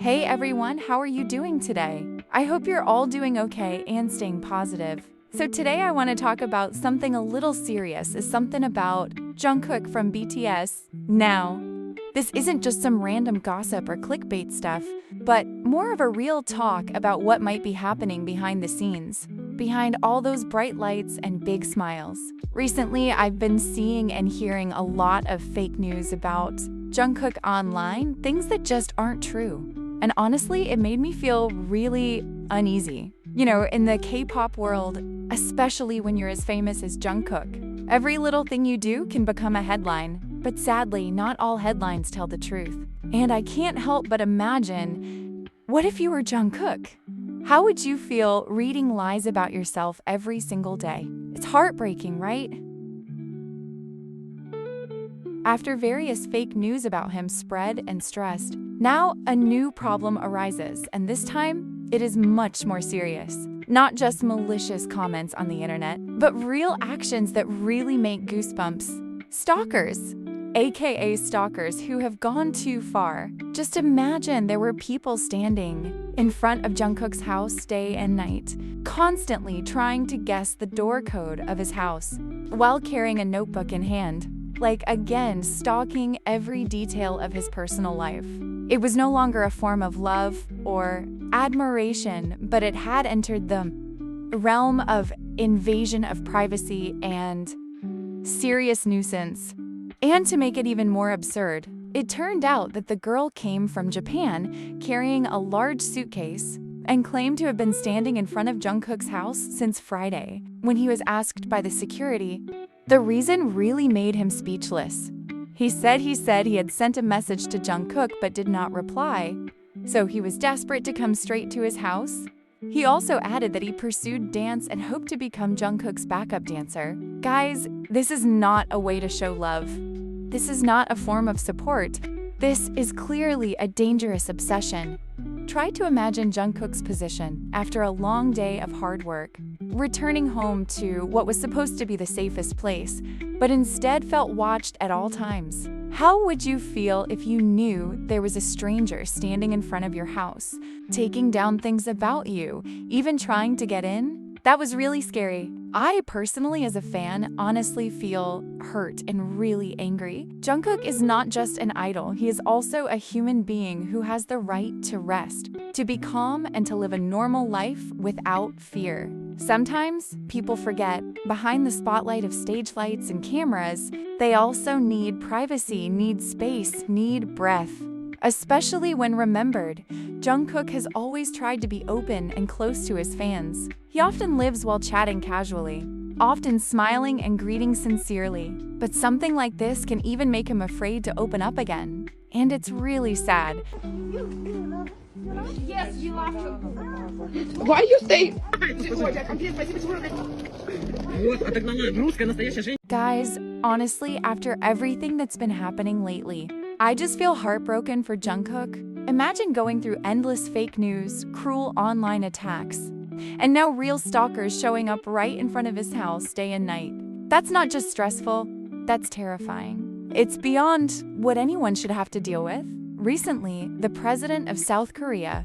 Hey everyone, how are you doing today? I hope you're all doing okay and staying positive. So today I want to talk about something a little serious, is something about Jungkook from BTS. Now, this isn't just some random gossip or clickbait stuff, but more of a real talk about what might be happening behind the scenes, behind all those bright lights and big smiles. Recently, I've been seeing and hearing a lot of fake news about Jungkook online, things that just aren't true. And honestly, it made me feel really uneasy. You know, in the K-pop world, especially when you're as famous as Jungkook, every little thing you do can become a headline. But sadly, not all headlines tell the truth. And I can't help but imagine, what if you were Jungkook? How would you feel reading lies about yourself every single day? It's heartbreaking, right? After various fake news about him spread and stressed, now a new problem arises, and this time, it is much more serious. Not just malicious comments on the internet, but real actions that really make goosebumps. Stalkers, aka stalkers who have gone too far. Just imagine there were people standing in front of Jungkook's house day and night, constantly trying to guess the door code of his house, while carrying a notebook in hand. Like, again, stalking every detail of his personal life. It was no longer a form of love or admiration, but it had entered the realm of invasion of privacy and serious nuisance. And to make it even more absurd, it turned out that the girl came from Japan carrying a large suitcase and claimed to have been standing in front of Jungkook's house since Friday. When he was asked by the security, the reason really made him speechless. He said he had sent a message to Jungkook but did not reply, so he was desperate to come straight to his house. He also added that he pursued dance and hoped to become Jungkook's backup dancer. Guys, this is not a way to show love. This is not a form of support. This is clearly a dangerous obsession. Try to imagine Jungkook's position after a long day of hard work, returning home to what was supposed to be the safest place, but instead felt watched at all times. How would you feel if you knew there was a stranger standing in front of your house, taking down things about you, even trying to get in? That was really scary. I personally, as a fan, honestly feel hurt and really angry. Jungkook is not just an idol, he is also a human being who has the right to rest, to be calm, and to live a normal life without fear. Sometimes people forget, behind the spotlight of stage lights and cameras, they also need privacy, need space, need breath. Especially when remembered, Jungkook has always tried to be open and close to his fans. He often lives while chatting casually, often smiling and greeting sincerely. But something like this can even make him afraid to open up again. And it's really sad. Yes, you love to. Why you say? Guys, honestly, after everything that's been happening lately, I just feel heartbroken for Jungkook. Imagine going through endless fake news, cruel online attacks, and now real stalkers showing up right in front of his house day and night. That's not just stressful, that's terrifying. It's beyond what anyone should have to deal with. Recently, the president of South Korea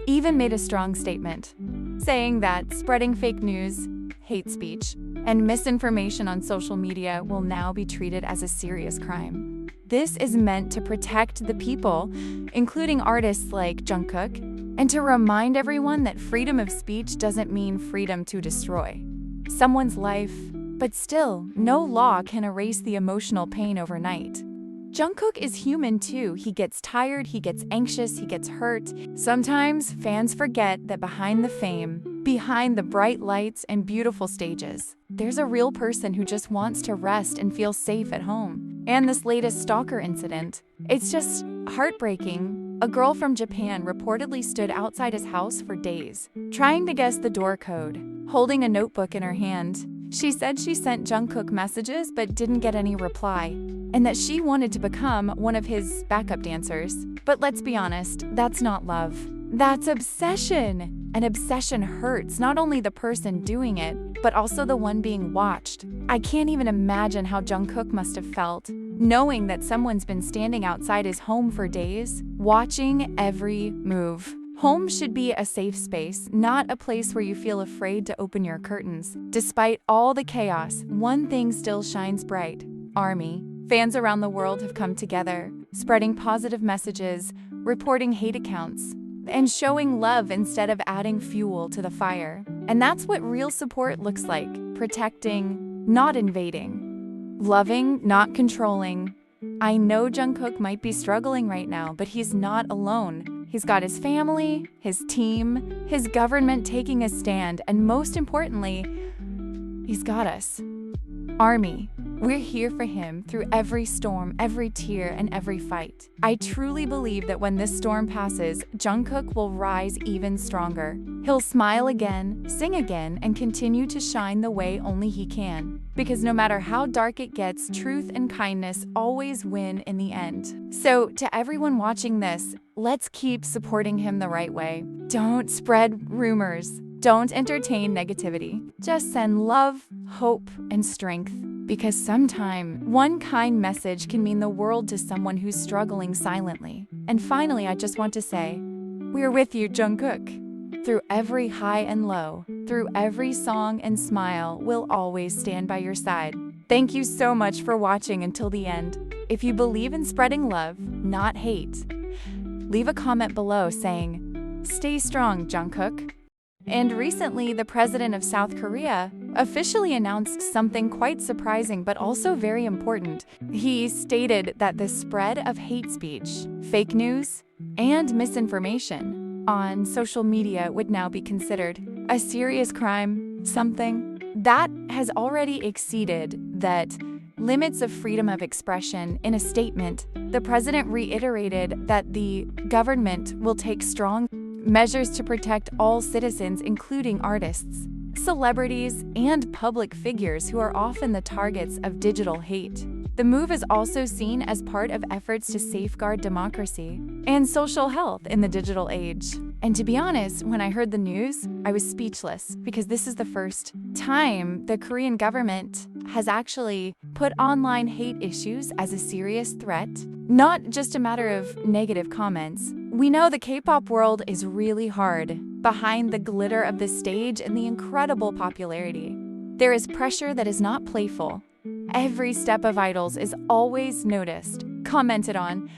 even made a strong statement, saying that spreading fake news, hate speech, and misinformation on social media will now be treated as a serious crime. This is meant to protect the people, including artists like Jungkook, and to remind everyone that freedom of speech doesn't mean freedom to destroy someone's life. But still, no law can erase the emotional pain overnight. Jungkook is human too. He gets tired, he gets anxious, he gets hurt. Sometimes fans forget that behind the fame, behind the bright lights and beautiful stages, there's a real person who just wants to rest and feel safe at home. And this latest stalker incident, it's just heartbreaking. A girl from Japan reportedly stood outside his house for days, trying to guess the door code, holding a notebook in her hand. She said she sent Jungkook messages but didn't get any reply, and that she wanted to become one of his backup dancers. But let's be honest, that's not love. That's obsession. An obsession hurts not only the person doing it, but also the one being watched. I can't even imagine how Jungkook must have felt, knowing that someone's been standing outside his home for days, watching every move. Home should be a safe space, not a place where you feel afraid to open your curtains. Despite all the chaos, one thing still shines bright: ARMY. Fans around the world have come together, spreading positive messages, reporting hate accounts, and showing love instead of adding fuel to the fire. And that's what real support looks like: protecting, not invading, loving, not controlling. I know Jungkook might be struggling right now, but he's not alone. He's got his family, his team, his government taking a stand, and most importantly, he's got us. ARMY. We're here for him through every storm, every tear, and every fight. I truly believe that when this storm passes, Jungkook will rise even stronger. He'll smile again, sing again, and continue to shine the way only he can. Because no matter how dark it gets, truth and kindness always win in the end. So, to everyone watching this, let's keep supporting him the right way. Don't spread rumors. Don't entertain negativity. Just send love, hope, and strength. Because sometimes one kind message can mean the world to someone who's struggling silently. And finally, I just want to say, we're with you, Jungkook. Through every high and low, through every song and smile, we'll always stand by your side. Thank you so much for watching until the end. If you believe in spreading love, not hate, leave a comment below saying, "Stay strong, Jungkook." And recently, the president of South Korea officially announced something quite surprising but also very important. He stated that the spread of hate speech, fake news, and misinformation on social media would now be considered a serious crime, something that has already exceeded that limits of freedom of expression. In a statement, the president reiterated that the government will take strong measures to protect all citizens, including artists, celebrities, and public figures who are often the targets of digital hate. The move is also seen as part of efforts to safeguard democracy and social health in the digital age. And to be honest, when I heard the news, I was speechless, because this is the first time the Korean government has actually put online hate issues as a serious threat, not just a matter of negative comments. We know the K-pop world is really hard behind the glitter of the stage and the incredible popularity. There is pressure that is not playful. Every step of idols is always noticed, commented on,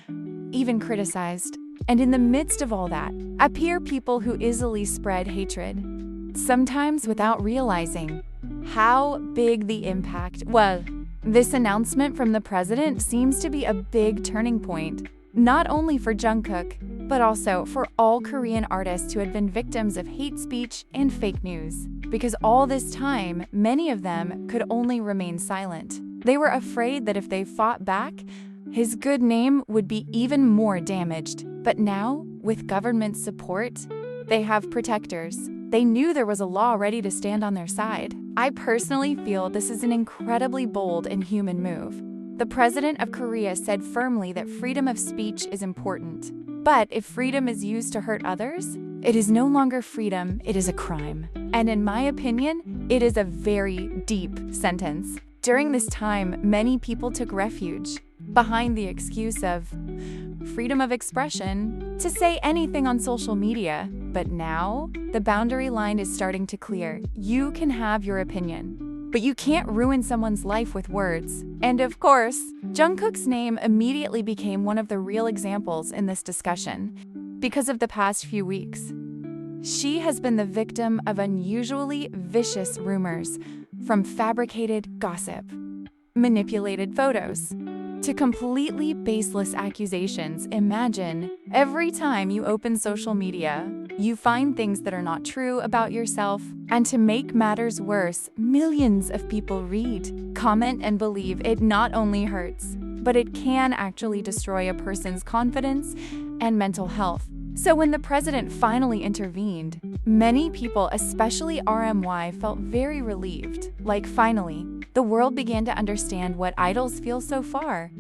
even criticized. And in the midst of all that, appear people who easily spread hatred, sometimes without realizing how big the impact was. This announcement from the president seems to be a big turning point, not only for Jungkook, but also for all Korean artists who had been victims of hate speech and fake news. Because all this time, many of them could only remain silent. They were afraid that if they fought back, his good name would be even more damaged. But now, with government support, they have protectors. They knew there was a law ready to stand on their side. I personally feel this is an incredibly bold and human move. The president of Korea said firmly that freedom of speech is important. But if freedom is used to hurt others, it is no longer freedom, it is a crime. And in my opinion, it is a very deep sentence. During this time, many people took refuge behind the excuse of freedom of expression to say anything on social media. But now, the boundary line is starting to clear. You can have your opinion, but you can't ruin someone's life with words. And of course, Jungkook's name immediately became one of the real examples in this discussion. Because of the past few weeks, she has been the victim of unusually vicious rumors, from fabricated gossip, manipulated photos, to completely baseless accusations. Imagine, every time you open social media, you find things that are not true about yourself. And to make matters worse, millions of people read, comment, and believe. It not only hurts, but it can actually destroy a person's confidence and mental health. So when the president finally intervened, many people, especially RMY, felt very relieved. Like finally, the world began to understand what idols feel so far.